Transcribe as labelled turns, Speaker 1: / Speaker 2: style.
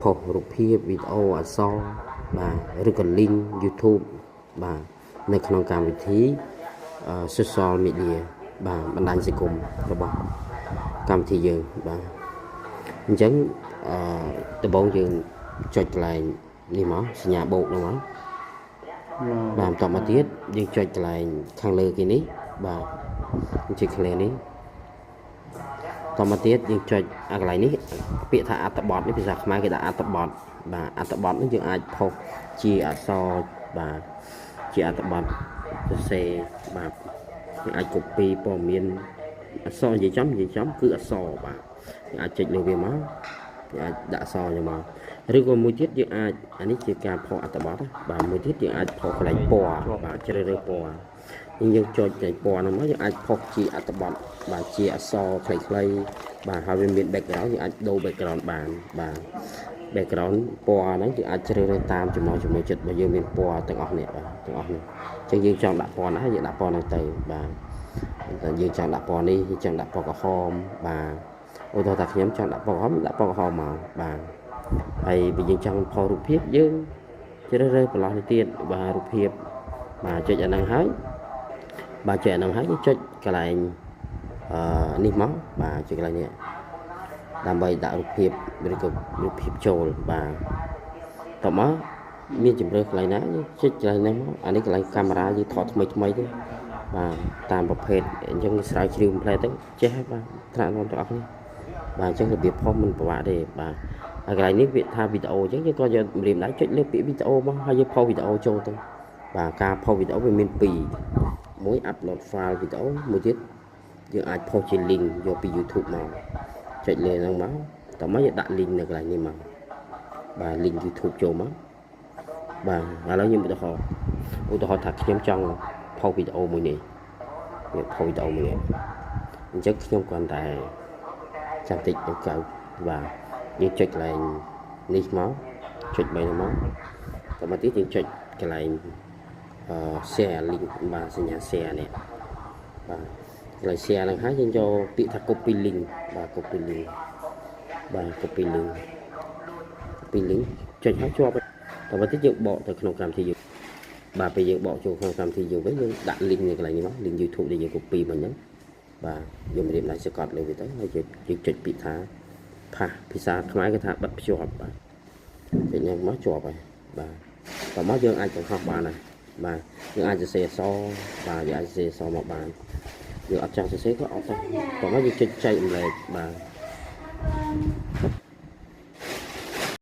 Speaker 1: ផុសរូបភាពវីដេអូអក្សរបាទឬក៏ link YouTube បាទនៅក្នុងកម្មវិធី social media បាទបណ្ដាញសង្គមរបស់កម្មវិធីយើងបាទអញ្ចឹងដំបូងយើងចុចកន្លែងនេះមកសញ្ញាបូកនោះមកបាទបន្តមកទៀតយើងចុចកន្លែងខាងលើគេនេះបាទចុចខាងលើនេះតមកទៀតយើងចុចកន្លែងនេះពាក្យថាអត្ថបទនេះភាសាខ្មែរគេដាក់អត្ថបទបាទអត្ថបទនេះយើងអាចផុសជាអក្សរបាទជាអត្ថបទសរសេរបាទយើងអាច copy ព័ត៌មានអក្សរនិយាយចំគឺអក្សរបាទយើងអាចចុចលើវាមកយើងអាចដាក់អក្សរនេះមកឬក៏មួយទៀតយើងអាចអានេះជាការផុសអត្ថបទបាទមួយទៀតយើងអាចផុសកន្លែងពណ៌បាទជ្រើសរើសពណ៌យើងចុចកន្លែងពណ៌ហ្នឹងមកយើងអាចផុសជាអត្ថបទបាទជាអក្សរខ្លីៗបាទហើយវាមាន background យើងអាចដូរ background បានបាទ background ពណ៌ហ្នឹងយើងអាចជ្រើសរើសតាមចំណង់ចំណូលចិត្តរបស់យើងមានពណ៌ទាំងអស់នេះបាទទាំងអស់នេះអញ្ចឹងយើងចង់ដាក់ពណ៌ណាយើងដាក់ពណ៌ហ្នឹងទៅបាទតែយើងចង់ដាក់ពណ៌នេះយើងចង់ដាក់ពណ៌ក្រហមបាទឧទាហរណ៍ថាខ្ញុំចង់ដាក់ពណ៌ក្រហមដាក់ពណ៌ក្រហមមកបាទហើយបើយើងចង់ផុសរូបភាពយើងជ្រើសរើសបន្លោះនេះទៀតបាទរូបភាពបាទចុចអាហ្នឹងហើយបាទចុចអាហ្នឹងហើយយើងចុចកន្លែងនេះមកបាទចុចកន្លែងនេះដើម្បីដាក់រូបភាពឬក៏រូបភាពចូលបាទតមកមានជម្រើសកន្លែងណាយើងចុចកន្លែងនេះមកអានេះកន្លែងកាមេរ៉ាយើងថតថ្មីទេបាទតាមប្រភេទអញ្ចឹងស្រាវជ្រាវផ្លែទៅចេះហើយបាទថ្នាក់នាំទាំងអស់នេះបាទអញ្ចឹងរបៀបផុសមិនពិបាកទេបាទហើយកន្លែងនេះវាថាវីដេអូអញ្ចឹងយើងក៏យកម្រាមដៃចុចលើពាក្យវីដេអូមកហើយយើងផុសវីដេអូចូលទៅបាទការផុសវីដេអូវាមាន2មួយ upload file វីដេអូមួយទៀតយើងអាចផុសជា link យកពី YouTube មកចុចលើហ្នឹងមកតមកយើងដាក់ link នៅកន្លែងនេះមកបាទ link YouTube ចូលមកបាទឥឡូវខ្ញុំឧទាហរណ៍ថាខ្ញុំចង់ផុសវីដេអូមួយនេះវាផុសវីដេអូមួយនេះអញ្ចឹងខ្ញុំគ្រាន់តែចាំតិចទៅកៅបាទយើងចុចកន្លែងនេះមកចុច3ហ្នឹងមកតមកទៀតយើងចុចកន្លែងshare link បាទសញ្ញា share នេះបាទកន្លែង share ហ្នឹងហើយយើងយកពាក្យថា copy link បាទ copy link បាទ copy link ចុចហើយជាប់តមកទៀតយើងបកទៅក្នុងកម្មវិធីយើងបាទពេលយើងបកចូលក្នុងកម្មវិធីយើងវិញយើងដាក់ link នៅកន្លែងនេះមក link YouTube ដែលយើង copy មកហ្នឹងបាទយើងរៀបដៃសកត់លើវាទៅហើយយើងចុចពាក្យថាផាសភាសាខ្មែរគេថាបិទភ្ជាប់បាទចុចហ្នឹងមកជាប់ហើយបាទតមកយើងអាចបង្ហោះបានហើយបាទយើងអាចសរសេរអក្សរបាទយើងអាចសរសេរអក្សរមកបានយើងអត់ចង់សរសេរក៏អត់ទៅតមកយើងចុចចែករំលែកបាទ